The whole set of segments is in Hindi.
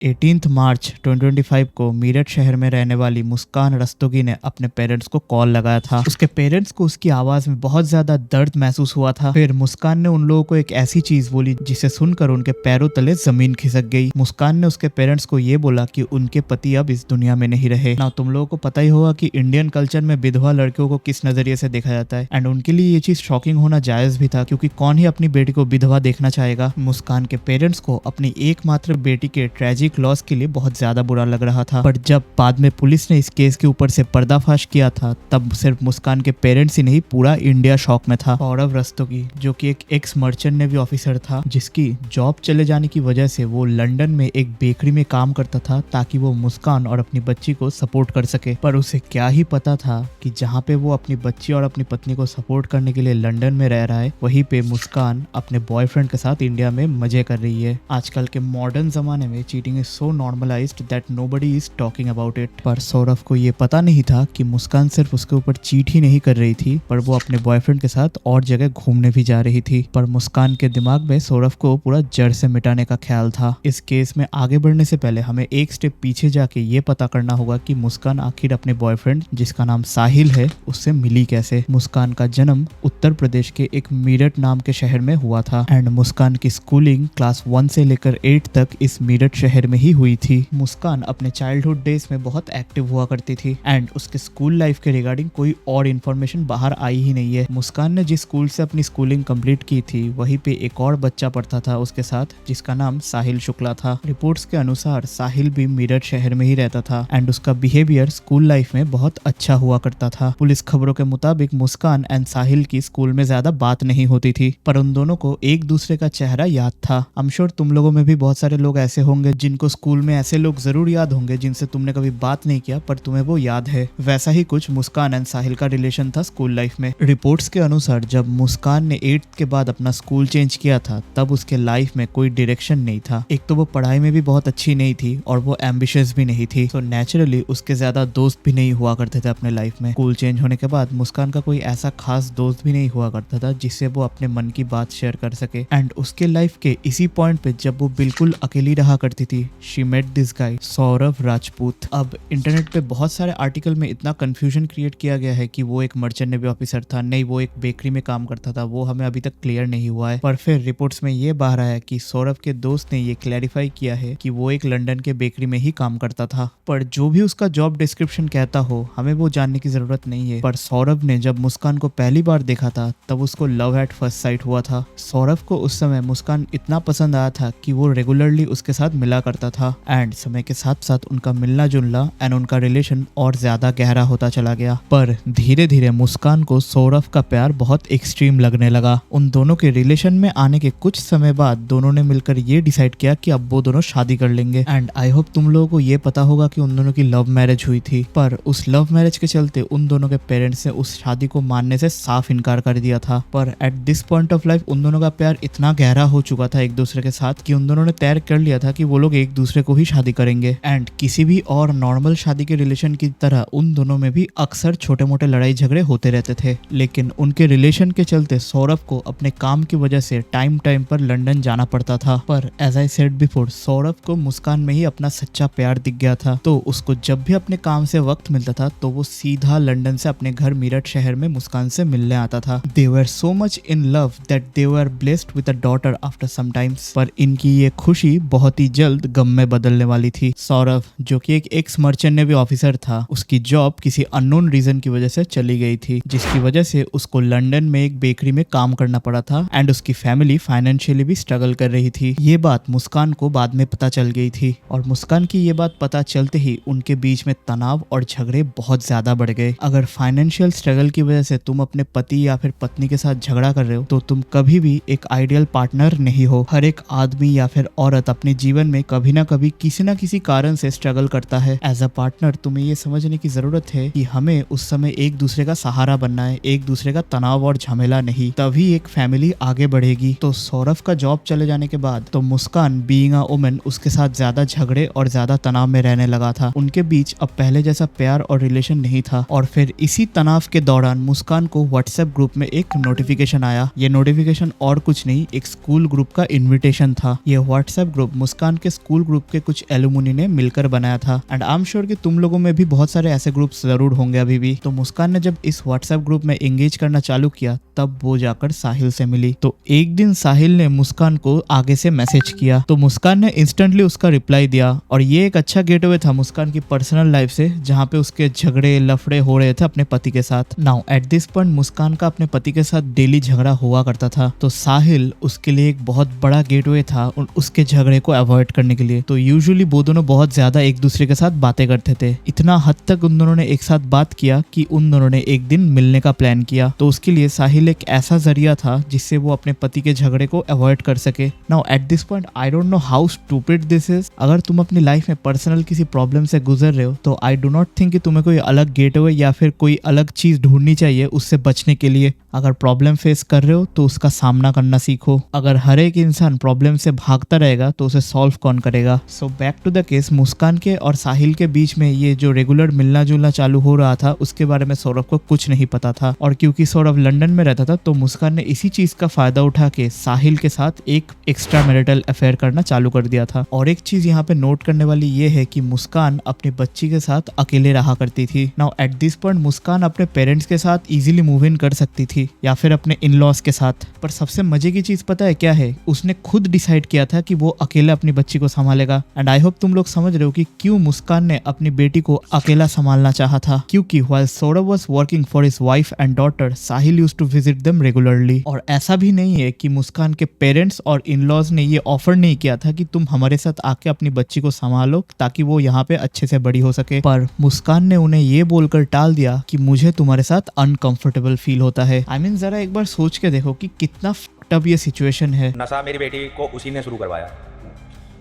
18 मार्च 2025 को मीरठ शहर में रहने वाली मुस्कान रस्तोगी ने अपने पेरेंट्स को कॉल लगाया था। उसके पेरेंट्स को उसकी आवाज में बहुत ज्यादा दर्द महसूस हुआ था। फिर मुस्कान ने उन लोगों को एक ऐसी चीज बोली जिसे सुनकर उनके पैरों तले जमीन खिसक गई। मुस्कान ने उसके पेरेंट्स को ये बोला कि उनके पति अब इस दुनिया में नहीं रहे। ना तुम लोगों को पता ही होगा कि इंडियन कल्चर में विधवा लड़कियों को किस नजरिए से देखा जाता है, एंड उनके लिए ये चीज शॉकिंग होना जायज भी था, क्योंकि कौन ही अपनी बेटी को विधवा देखना चाहेगा। मुस्कान के पेरेंट्स को अपनी एकमात्र बेटी के ट्रेजिक लॉस के लिए बहुत ज्यादा बुरा लग रहा था, पर जब बाद में पुलिस ने इस केस के ऊपर से पर्दाफाश किया था तब सिर्फ मुस्कान के पेरेंट्स ही नहीं, पूरा इंडिया शॉक में था। सौरभ रस्तोगी जो कि एक एक्स मर्चेंट नेवी ऑफिसर था, जिसकी जॉब चले जाने की वजह से वो लंदन में एक बेकरी में काम करता था ताकि वो मुस्कान और अपनी बच्ची को सपोर्ट कर सके। पर उसे क्या ही पता था कि जहाँ पे वो अपनी बच्ची और अपनी पत्नी को सपोर्ट करने के लिए लंदन में रह रहा है, वहीं पे मुस्कान अपने बॉयफ्रेंड के साथ इंडिया में मजे कर रही है। आजकल के मॉडर्न जमाने में cheating is so normalised that nobody is talking about it. पर सौरभ को ये पता नहीं था कि मुस्कान सिर्फ उसके ऊपर चीट ही नहीं कर रही थी, पर वो अपने बॉयफ्रेंड के साथ और जगह घूमने भी जा रही थी। पर मुस्कान के दिमाग में सौरभ को पूरा जड़ से मिटाने का ख्याल था। इस केस में आगे बढ़ने से पहले हमें एक स्टेप पीछे जाके ये पता करना होगा कि मुस्कान आखिर अपने बॉयफ्रेंड, जिसका नाम साहिल है, उससे मिली कैसे। मुस्कान का जन्म उत्तर प्रदेश के एक मीरठ नाम के शहर में हुआ था, एंड मुस्कान की स्कूलिंग क्लास 1 से लेकर 8 तक इस मीरठ शहर में ही हुई थी। मुस्कान अपने चाइल्डहुड डेज में बहुत एक्टिव हुआ करती थी, एंड उसके स्कूल लाइफ के रिगार्डिंग कोई और इन्फॉर्मेशन बाहर आई ही नहीं है। मुस्कान ने जिस स्कूल से अपनी स्कूलिंग कंप्लीट की थी, वहीं पे एक और बच्चा पढ़ता था उसके साथ, जिसका नाम साहिल शुक्ला था। रिपोर्ट्स के अनुसार साहिल भी मीरठ शहर में ही रहता था, एंड उसका बिहेवियर स्कूल लाइफ में बहुत अच्छा हुआ करता था। पुलिस खबरों के मुताबिक मुस्कान एंड साहिल की स्कूल में ज्यादा बात नहीं होती थी, पर उन दोनों को एक दूसरे का चेहरा याद था। आई एम श्योर तुम लोगों में भी बहुत सारे लोग ऐसे होंगे जिनको स्कूल में ऐसे लोग जरूर याद होंगे जिनसे तुमने कभी बात नहीं किया पर तुम्हें वो याद है। वैसा ही कुछ मुस्कान एंड साहिल का रिलेशन था स्कूल लाइफ में। रिपोर्ट्स के अनुसार जब मुस्कान ने 8th के बाद अपना स्कूल चेंज किया था, तब उसके लाइफ में कोई डायरेक्शन नहीं था। एक तो वो पढ़ाई में भी बहुत अच्छी नहीं थी और वो एम्बिशियस भी नहीं थी, तो नेचुरली उसके ज्यादा दोस्त भी नहीं हुआ करते थे अपने लाइफ में। स्कूल चेंज होने के बाद मुस्कान का कोई ऐसा खास दोस्त भी नहीं हुआ करता था जिससे वो अपने मन की बात शेयर कर सके। एंड उसके लाइफ के इसी पॉइंट पे जब वो बिल्कुल अकेली रहा करती थी, she met this guy Saurabh Rajput. अब इंटरनेट पे बहुत सारे आर्टिकल में इतना कंफ्यूजन क्रिएट किया गया है कि वो एक मर्चेंट नेवी ऑफिसर था, नहीं वो एक बेकरी में काम करता था, वो हमें अभी तक क्लियर नहीं हुआ है। पर फिर रिपोर्ट्स में ये बाहर आया कि सौरभ के दोस्त ने ये क्लैरिफाई किया है कि वो एक लंदन के बेकरी में ही काम करता था। पर जो भी उसका जॉब डिस्क्रिप्शन कहता हो, हमें वो जानने की जरूरत नहीं है। पर सौरभ ने जब मुस्कान को पहली बार देखा था, तब उसको लव एट फर्स्ट साइट हुआ था। सौरभ को उस समय मुस्कान इतना पसंद आया था कि वो रेगुलरली उसके साथ मिला करता था, एंड समय के साथ साथ उनका मिलना जुलना एंड उनका रिलेशन और ज्यादा गहरा होता चला गया। पर धीरे धीरे मुस्कान को सौरभ का प्यार बहुत एक्सट्रीम लगने लगा। उन दोनों के रिलेशन में आने के कुछ समय बाद दोनों ने मिलकर ये डिसाइड किया कि अब वो दोनों शादी कर लेंगे। एंड आई होप तुम लोगों को ये पता होगा कि उन दोनों की लव मैरिज हुई थी, पर उस लव मैरिज के चलते उन दोनों के पेरेंट्स ने उस शादी को मानने से साफ इनकार कर दिया था। पर eight this point of life उन दोनों का प्यार इतना गहरा हो चुका था एक दूसरे के साथ कि उन दोनों ने तय कर लिया था कि वो लोग एक दूसरे को ही शादी करेंगे। एंड किसी भी और नॉर्मल शादी के रिलेशन की तरह उन दोनों में भी अक्सर छोटे मोटे लड़ाई झगड़े होते रहते थे, लेकिन उनके रिलेशन के चलते सौरभ को अपने काम की वजह से टाइम टाइम पर लंदन जाना पड़ता था। पर as I said before, Saurabh को मुस्कान में ही अपना सच्चा प्यार दिख गया था, तो उसको जब भी अपने काम से वक्त मिलता था तो वो सीधा लंदन से अपने घर मीरठ शहर में मुस्कान से मिलने आता था। They were so much in love that they were blessed with a daughter after some times. पर इनकी ये खुशी बहुत ही जल्द गम में बदलने वाली थी। सौरभ जो कि एक एक्स मर्चेंट नेवी ऑफिसर था, उसकी जॉब किसी अननोन रीजन की वजह से चली गई थी, जिसकी वजह से उसको लंदन में एक बेकरी में काम करना पड़ा था, एंड उसकी फैमिली फाइनेंशियली भी स्ट्रगल कर रही थी। ये बात मुस्कान को बाद में पता चल गई थी, और मुस्कान की ये बात पता चलते ही उनके बीच में तनाव और झगड़े बहुत ज्यादा बढ़ गए। अगर फाइनेंशियल स्ट्रगल की वजह से तुम अपने पति या फिर पत्नी के साथ झगड़ा कर रहे हो, तो तुम कभी भी एक आइडियल पार्टनर नहीं हो। हर एक आदमी या फिर औरत अपने जीवन में कभी ना कभी किसी ना किसी कारण से स्ट्रगल करता है। एज अ पार्टनर तुम्हें ये समझने की जरूरत है कि हमें उस समय एक दूसरे का सहारा बनना है, एक दूसरे का तनाव और झमेला नहीं, तभी एक फैमिली आगे बढ़ेगी। तो सौरभ का जॉब चले जाने के बाद तो मुस्कान बीइंग अ वुमन उसके साथ ज्यादा झगड़े और ज्यादा तनाव में रहने लगा था। उनके बीच अब पहले जैसा प्यार और रिलेशन नहीं था। और फिर इसी तनाव के दौरान मुस्कान को व्हाट्सएप ग्रुप में एक नोटिफिकेशन आया। ये नोटिफिकेशन और कुछ नहीं, एक स्कूल ग्रुप का इन्विटेशन था। ये व्हाट्सएप ग्रुप मुस्कान के स्कूल ग्रुप के कुछ एलुमनी ने मिलकर बनाया था। एंड आई एम श्योर कि तुम लोगों में भी बहुत सारे ऐसे ग्रुप्स जरूर होंगे अभी भी। तो मुस्कान ने जब इस व्हाट्सएप ग्रुप में एंगेज करना चालू किया तब वो जाकर साहिल से मिली। तो एक दिन साहिल ने मुस्कान को आगे से मैसेज किया तो मुस्कान ने इंस्टेंटली उसका रिप्लाई दिया और ये एक अच्छा गेटवे था मुस्कान की पर्सनल लाइफ से, जहाँ पे उसके झगड़े लफड़े हो रहे थे अपने पति के साथ। नाउ एट दिस पॉइंट मुस्कान का अपने पति के साथ डेली झगड़ा हुआ करता था, तो साहिल उसके लिए एक बहुत बड़ा गेटवे था उसके झगड़े को अवॉइड करने के लिए। तो यूजुअली वो दोनों बहुत ज्यादा एक दूसरे के साथ बातें करते थे, इतना हद तक उन दोनों ने एक साथ बात किया कि उन दोनों ने एक दिन मिलने का प्लान किया। तो उसके लिए साहिल एक ऐसा जरिया था जिससे वो अपने पति के झगड़े को अवॉइड कर सके। Now at this point I don't know how stupid this is. अगर तुम अपनी लाइफ में पर्सनल किसी प्रॉब्लम से गुजर रहे हो तो आई डू नॉट थिंक कि तुम्हें कोई अलग गेटवे या फिर कोई अलग चीज ढूंढनी चाहिए उससे बचने के लिए। अगर प्रॉब्लम फेस कर रहे हो तो उसका सामना करना सीखो। अगर हर एक इंसान प्रॉब्लम से भागता रहेगा तो उसे सॉल्व कौन करेगा। So back to the case, Muskan के और साहिल के बीच में ये जो रेगुलर मिलना जुलना चालू हो रहा था उसके बारे में सौरभ को कुछ नहीं पता था। और क्योंकि सौरभ लंदन में रहता था तो मुस्कान ने इसी चीज का फायदा उठा के साहिल के साथ एक एक्स्ट्रा मैरिटल अफेयर करना चालू कर दिया था। और एक चीज यहाँ पे नोट करने वाली ये है कि मुस्कान अपनी बच्ची के साथ अकेले रहा करती थी। नाउ एट दिस पॉइंट मुस्कान अपने पेरेंट्स के साथ इजीली मूव इन कर सकती थी या फिर अपने इन लॉज के साथ। पर सबसे मजे की चीज पता है क्या है, उसने खुद डिसाइड किया था कि वो अकेला अपनी बच्ची को संभालेगा। एंड आई होप तुम लोग समझ रहे हो कि क्यों मुस्कान ने अपनी बेटी को अकेला संभालना चाहा था। क्योंकि while Saurabh was working for his wife and daughter, Sahil used to visit them regularly. और ऐसा भी नहीं है कि मुस्कान के पेरेंट्स और इन लॉज ने ये ऑफर नहीं किया था कि तुम हमारे साथ आके अपनी बच्ची को संभालो ताकि वो यहाँ पे अच्छे से बड़ी हो सके। पर मुस्कान ने उन्हें ये बोलकर टाल दिया कि मुझे तुम्हारे साथ अनकंफर्टेबल फील होता है। आई मीन जरा एक बार सोच के देखो कि कितना फक्ड अप ये सिचुएशन है। नशा मेरी बेटी को उसी ने शुरू करवाया,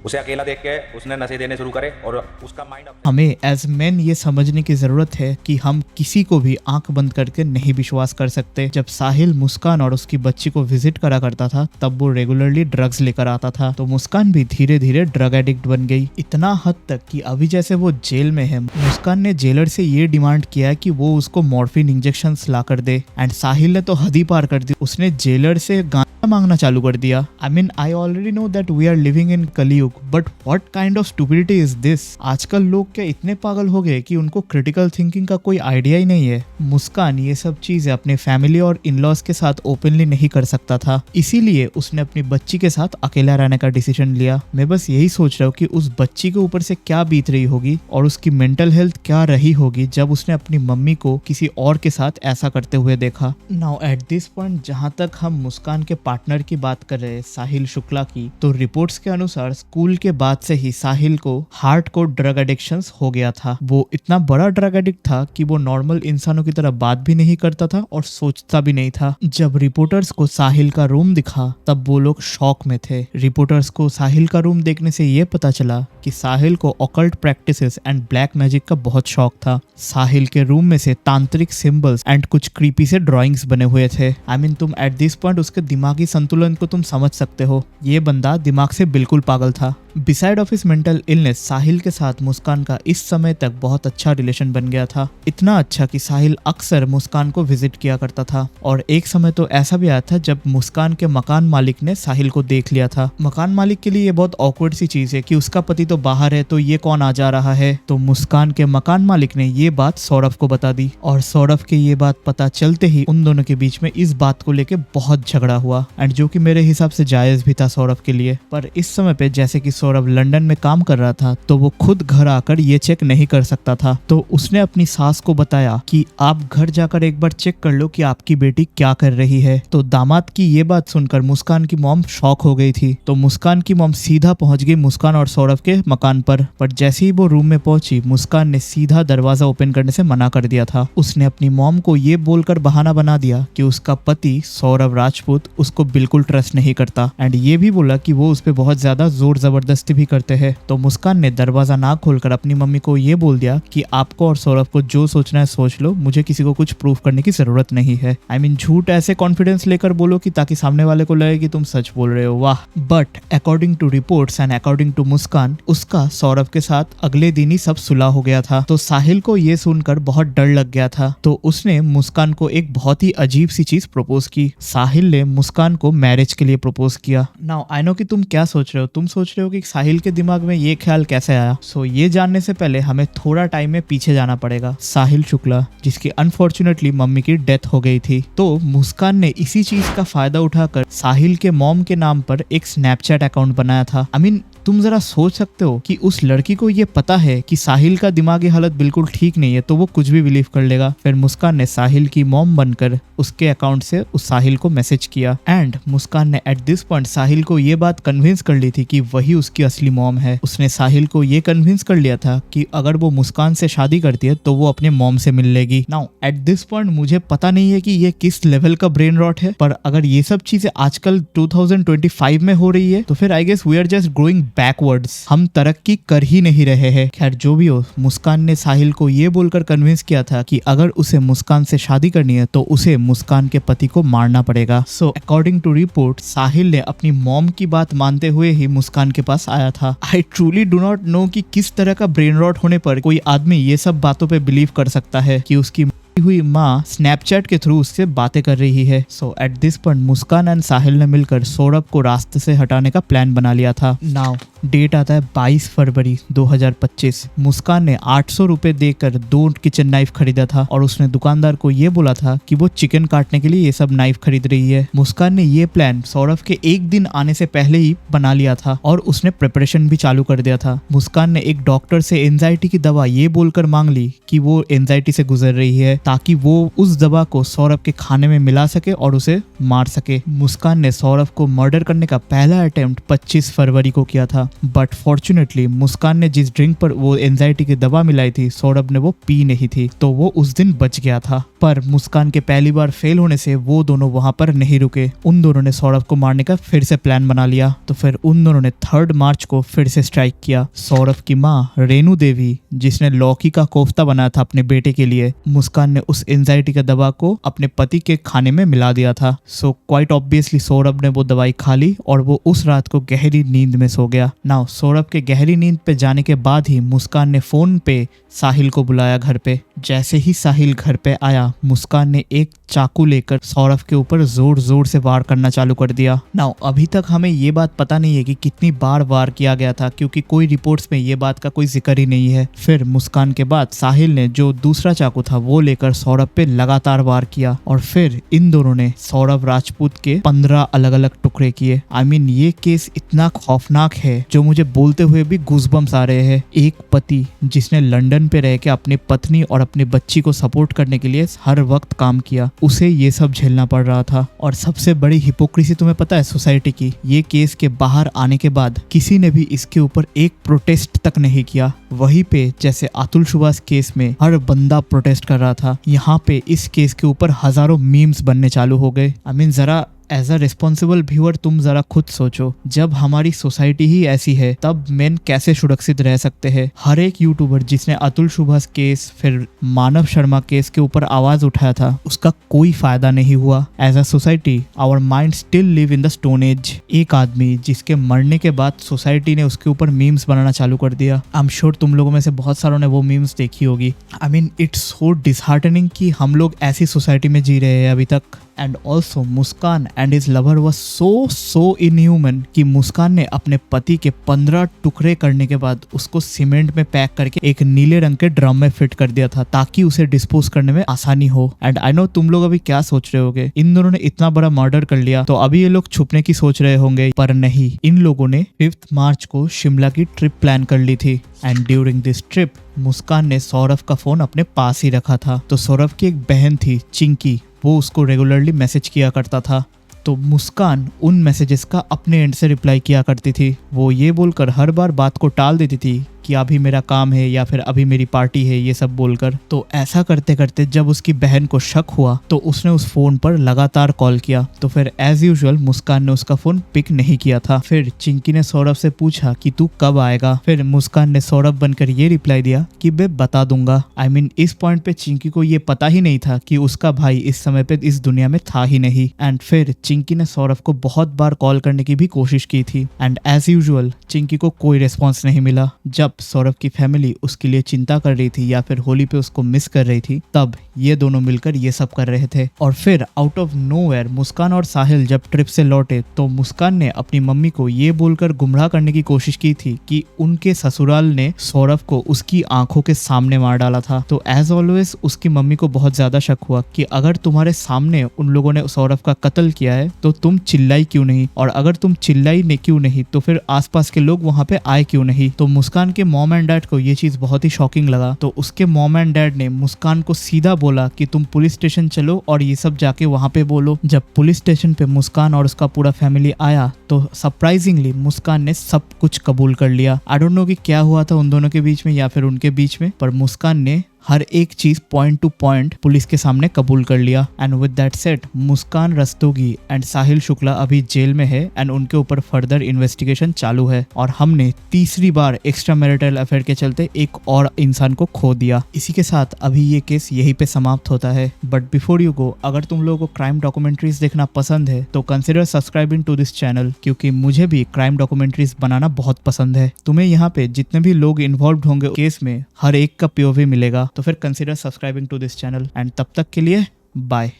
उसे अकेला देख के उसने नशे देने शुरू करे और उसका माइंड। हमें एज मैन ये समझने की जरूरत है कि हम किसी को भी आंख बंद करके नहीं विश्वास कर सकते। जब साहिल मुस्कान और उसकी बच्ची को विजिट करा करता था तब वो रेगुलरली ड्रग्स लेकर आता था, तो मुस्कान भी धीरे धीरे ड्रग एडिक्ट बन गई। इतना हद तक कि अभी जैसे वो जेल में है, मुस्कान ने जेलर से ये डिमांड किया कि वो उसको मॉर्फिन इंजेक्शन ला कर दे। एंड साहिल ने तो हद ही पार कर दी, उसने जेलर से मांगना चालू कर दिया। I mean I already know that we are living in Kalyug, but what kind of stupidity is this. आजकल लोग क्या इतने पागल हो गए कि उनको क्रिटिकल थिंकिंग का कोई आइडिया ही नहीं है। मुस्कान ये सब चीजें अपने फैमिली और इन लॉज के साथ ओपनली नहीं कर सकता था, इसीलिए उसने अपनी बच्ची के साथ अकेला रहने का डिसीजन लिया। मैं बस यही सोच रहा हूँ कि उस बच्ची के ऊपर से क्या बीत रही होगी और उसकी मेंटल हेल्थ क्या रही होगी जब उसने अपनी मम्मी को किसी और के साथ ऐसा करते हुए देखा। नाउ एट दिस पॉइंट जहाँ तक हम मुस्कान के पार्टनर की बात कर रहे हैं साहिल शुक्ला की, तो रिपोर्ट्स के अनुसार स्कूल के बाद से ही साहिल को हार्डकोर ड्रग एडिक्शंस हो गया था। वो इतना बड़ा ड्रग एडिक्ट था कि वो नॉर्मल इंसानों की तरह बात भी नहीं करता था और सोचता भी नहीं था। जब रिपोर्टर्स को साहिल का रूम दिखा तब वो लोग शॉक में थे। रिपोर्टर्स को साहिल का रूम देखने से ये पता चला कि साहिल को occult practices and black magic का बहुत शौक था। साहिल के रूम में से तांत्रिक सिंबल्स एंड कुछ क्रीपी से ड्राइंग्स बने हुए थे। आई मीन तुम एट दिस पॉइंट उसके दिमागी संतुलन को तुम समझ सकते हो, ये बंदा दिमाग से बिल्कुल पागल था। Beside of his mental illness Sahil के साथ मुस्कान का इस समय तक बहुत अच्छा रिलेशन बन गया था। इतना अच्छा कि साहिल अक्सर मुस्कान को विजिट किया करता था। और एक समय तो ऐसा भी आया था जब मुस्कान के मकान मालिक ने साहिल को देख लिया था। मकान मालिक के लिए ये बहुत ऑकवर्ड सी चीज है कि उसका पति तो बाहर है तो ये कौन आ जा रहा है। तो मुस्कान के मकान मालिक ने ये बात सौरभ को बता दी और सौरभ के ये बात पता चलते ही उन दोनों के बीच में इस बात को लेके बहुत झगड़ा हुआ, एंड जो कि मेरे हिसाब से जायज भी था सौरभ के लिए। पर इस समय पे जैसे कि सौरभ लंदन में काम कर रहा था तो वो खुद घर आकर ये चेक नहीं कर सकता था, तो उसने अपनी सास को बताया कि आप घर जाकर एक बार चेक कर लो कि आपकी बेटी क्या कर रही है। तो दामाद की ये बात सुनकर मुस्कान की मॉम शॉक हो गई थी। तो मुस्कान की मॉम सीधा पहुंच गई मुस्कान और सौरभ के मकान पर जैसे ही वो रूम में पहुंची मुस्कान ने सीधा दरवाजा ओपन करने से मना कर दिया था। उसने अपनी मॉम को ये बोलकर बहाना बना दिया कि उसका पति सौरभ राजपूत उसको बिल्कुल ट्रस्ट नहीं करता, एंड ये भी बोला कि वो उस पर बहुत ज्यादा जोर जबरदस्ती भी करते हैं। तो मुस्कान ने दरवाजा ना खोलकर अपनी मम्मी को ये बोल दिया कि आपको और सौरभ को जो सोचना है सोच लो, मुझे किसी को कुछ प्रूफ करने की जरूरत नहीं है। आई मीन झूठ ऐसे कॉन्फिडेंस लेकर बोलो कि ताकि सामने वाले को लगे कि तुम सच बोल रहे हो, वाह। But according to reports and according to Muskan, उसका सौरभ के साथ अगले दिन ही सब सुलह हो गया था। तो साहिल को ये सुनकर बहुत डर लग गया था, तो उसने मुस्कान को एक बहुत ही अजीब सी चीज प्रपोज की। साहिल ने मुस्कान मुस्कान को मैरिज के लिए प्रपोज किया। नाउ आई नो कि तुम क्या सोच रहे हो, तुम सोच रहे हो कि साहिल के दिमाग में ये ख्याल कैसे आया। सो ये जानने से पहले हमें थोड़ा टाइम में पीछे जाना पड़ेगा। साहिल शुक्ला, जिसकी अनफॉर्चुनेटली मम्मी की डेथ हो गई थी, तो मुस्कान ने इसी चीज का फायदा उठाकर साहिल के मॉम के नाम पर एक स्नैपचैट अकाउंट बनाया था। आई मीन तुम जरा सोच सकते हो कि उस लड़की को ये पता है कि साहिल का दिमागी हालत बिल्कुल ठीक नहीं है, तो वो कुछ भी बिलीव कर लेगा। फिर मुस्कान ने साहिल की मॉम बनकर उसके अकाउंट से उस साहिल को मैसेज किया एंड मुस्कान ने एट दिस पॉइंट साहिल को ये बात कन्विंस कर ली थी कि वही उसकी असली मॉम है। उसने साहिल को ये कन्विंस कर लिया था कि अगर वो मुस्कान से शादी करती है तो वो अपने मॉम से मिल लेगी। नाउ एट दिस पॉइंट मुझे पता नहीं है कि ये किस लेवल का ब्रेन रॉट है, पर अगर ये सब चीजें आजकल 2025 में हो रही है तो फिर I guess we are just growing backwards, हम तरक्की कर ही नहीं रहे हैं। खैर जो भी हो, मुस्कान ने साहिल को ये बोलकर कन्विंस किया था कि अगर उसे मुस्कान से शादी करनी है तो उसे मुस्कान के पति को मारना पड़ेगा। सो अकॉर्डिंग टू रिपोर्ट साहिल ने अपनी मॉम की बात मानते हुए ही मुस्कान के पास आया था। I truly do not know कि किस तरह का ब्रेन रॉट होने पर कोई आदमी ये सब बातों पे बिलीव कर सकता है कि उसकी हुई माँ स्नैपचैट के थ्रू उससे बातें कर रही है। So at this point Muskan and Sahil ने मिलकर सौरभ को रास्ते से हटाने का प्लान बना लिया था। नाउ डेट आता है 22 फरवरी 2025। मुस्कान ने 800 रुपए देकर 2 किचन नाइफ खरीदा था और उसने दुकानदार को ये बोला था कि वो चिकन काटने के लिए ये सब नाइफ खरीद रही है। मुस्कान ने ये प्लान सौरभ के एक दिन आने से पहले ही बना लिया था और उसने प्रिपरेशन भी चालू कर दिया था। मुस्कान ने एक डॉक्टर से एंजाइटी की दवा ये बोलकर मांग ली कि वो एंजाइटी से गुजर रही है ताकि वो उस दवा को सौरभ के खाने में मिला सके और उसे मार सके। मुस्कान ने सौरभ को मर्डर करने का पहला अटेम्प्ट 25 फरवरी को किया था, बट फॉर्चुनेटली मुस्कान ने जिस ड्रिंक पर वो एंजाइटी की दवा मिलाई थी सौरभ ने वो पी नहीं थी, तो वो उस दिन बच गया था। पर मुस्कान के पहली बार फेल होने से वो दोनों वहां पर नहीं रुके। उन दोनों ने सौरभ को मारने का फिर से प्लान बना लिया। तो फिर उन दोनों ने 3 मार्च को फिर से स्ट्राइक किया। सौरभ की माँ रेनू देवी, जिसने लौकी का कोफ्ता बनाया था अपने बेटे के लिए, मुस्कान ने उस एंजाइटी का दवा को अपने पति के खाने में मिला दिया था। सो क्वाइट ऑब्वियसली सौरभ ने वो दवाई खा ली और वो उस रात को गहरी नींद में सो गया। नाउ सौरभ के गहरी नींद पे जाने के बाद ही मुस्कान ने फोन पे साहिल को बुलाया घर पे। जैसे ही साहिल घर पे आया, मुस्कान ने एक चाकू लेकर सौरभ के ऊपर जोर जोर से वार करना चालू कर दिया। नाउ अभी तक हमें ये बात पता नहीं है कि कितनी बार वार किया गया था, क्योंकि कोई रिपोर्ट्स में ये बात का कोई जिक्र ही नहीं है। फिर मुस्कान के बाद साहिल ने जो दूसरा चाकू था वो लेकर सौरभ पे लगातार वार किया और फिर इन दोनों ने सौरभ राजपूत के 15 अलग अलग टुकड़े किए। आई मीन ये केस इतना खौफनाक है जो मुझे बोलते हुए भी गूज़बम्स आ रहे हैं। एक पति जिसने लंदन पे रह के अपनी पत्नी और अपनी बच्ची को सपोर्ट करने के लिए हर वक्त काम किया, उसे ये सब झेलना पड़ रहा था। और सबसे बड़ी हिपोक्रेसी तुम्हें पता है सोसाइटी की, ये केस के बाहर आने के बाद किसी ने भी इसके ऊपर एक प्रोटेस्ट तक नहीं किया। वहीं पे जैसे अतुल सुभाष केस में हर बंदा प्रोटेस्ट कर रहा था, यहाँ पे इस केस के ऊपर हजारों मीम्स बनने चालू हो गए। आई मीन जरा एज अ रिस्पॉन्सिबल व्यूअर तुम जरा खुद सोचो, जब हमारी सोसाइटी ही ऐसी है तब मेन कैसे सुरक्षित रह सकते हैं। हर एक यूट्यूबर जिसने अतुल सुभाष केस फिर मानव शर्मा केस के ऊपर आवाज उठाया था, उसका कोई फायदा नहीं हुआ। As a society our mind still live in the stone age. एक आदमी जिसके मरने के बाद सोसाइटी ने उसके ऊपर मीम्स बनाना चालू कर दिया। आई एम श्योर तुम लोगों में से बहुत सारों ने वो मीम्स देखी होगी। I mean it's so disheartening कि हम लोग ऐसी सोसाइटी में जी रहे हैं अभी तक। And also Muskan and his lover was so inhuman कि मुस्कान ने अपने पति के 15 टुकड़े करने के बाद उसको सीमेंट में पैक करके एक नीले रंग के ड्रम में फिट कर दिया था ताकि उसे डिस्पोज करने में आसानी हो। एंड आई नो तुम लोग अभी क्या सोच रहे होगे, इन दोनों ने इतना बड़ा मर्डर कर लिया तो अभी ये लोग छुपने की सोच रहे होंगे, पर नहीं, इन लोगों ने 5 मार्च को शिमला की ट्रिप प्लान कर ली थी। एंड ड्यूरिंग दिस ट्रिप मुस्कान ने सौरभ का फोन अपने पास ही रखा था। तो सौरभ की एक बहन थी चिंकी, वो उसको रेगुलरली मैसेज किया करता था। तो मुस्कान उन मैसेजेस का अपने एंड से रिप्लाई किया करती थी। वो ये बोलकर हर बार बात को टाल देती थी कि अभी मेरा काम है या फिर अभी मेरी पार्टी है, ये सब बोलकर। तो ऐसा करते करते जब उसकी बहन को शक हुआ तो उसने उस फोन पर लगातार कॉल किया। तो फिर एज यूजुअल मुस्कान ने उसका फोन पिक नहीं किया था। फिर चिंकी ने सौरभ से पूछा कि तू कब आएगा। फिर मुस्कान ने सौरभ बनकर ये रिप्लाई दिया कि मैं बता दूंगा। आई मीन इस पॉइंट पे चिंकी को ये पता ही नहीं था कि उसका भाई इस समय पे इस दुनिया में था ही नहीं। एंड फिर चिंकी ने सौरभ को बहुत बार कॉल करने की भी कोशिश की थी एंड एज यूजुअल चिंकी को कोई रिस्पॉन्स नहीं मिला। जब सौरभ की फैमिली उसके लिए चिंता कर रही थी या फिर होली पे उसको मिस कर रही थी, तब ये दोनों मिलकर ये सब कर रहे थे। और फिर आउट ऑफ नोवेयर मुस्कान और साहिल जब ट्रिप से लौटे तो मुस्कान ने अपनी मम्मी को ये बोलकर गुमराह करने की कोशिश की थी कि उनके ससुराल ने सौरभ को उसकी आंखों के सामने मार डाला था। तो एज ऑलवेज उसकी मम्मी को बहुत ज्यादा शक हुआ कि अगर तुम्हारे सामने उन लोगों ने सौरभ का कत्ल किया है तो तुम चिल्लाई क्यों नहीं, और अगर तुम चिल्लाई ने क्यों नहीं तो फिर आसपास के लोग वहां पे आए क्यों नहीं। तो मुस्कान के मॉम एंड डैड को ये चीज बहुत ही शॉकिंग लगा। तो उसके मॉम एंड डैड ने मुस्कान को सीधा बोला कि तुम पुलिस स्टेशन चलो और ये सब जाके वहां पे बोलो। जब पुलिस स्टेशन पे मुस्कान और उसका पूरा फैमिली आया तो सरप्राइजिंगली मुस्कान ने सब कुछ कबूल कर लिया। आई डोंट नो कि क्या हुआ था उन दोनों के बीच में या फिर उनके बीच में, पर मुस्कान ने हर एक चीज पॉइंट टू पॉइंट पुलिस के सामने कबूल कर लिया। And with that said Muskan Rastogi and Sahil Shukla अभी जेल में है एंड उनके ऊपर फर्दर इन्वेस्टिगेशन चालू है। और हमने तीसरी बार एक्स्ट्रा मैरिटल अफेयर के चलते एक और इंसान को खो दिया। इसी के साथ अभी ये केस यहीं पे समाप्त होता है। बट बिफोर यू गो, अगर तुम लोगों को क्राइम डॉक्यूमेंट्रीज देखना पसंद है तो consider subscribing to this channel, क्योंकि मुझे भी क्राइम डॉक्यूमेंट्रीज बनाना बहुत पसंद है। तुम्हें यहाँ पे जितने भी लोग इन्वॉल्व होंगे केस में हर एक का POV मिलेगा, तो फिर consider subscribing to this channel. And तब तक के लिए बाय।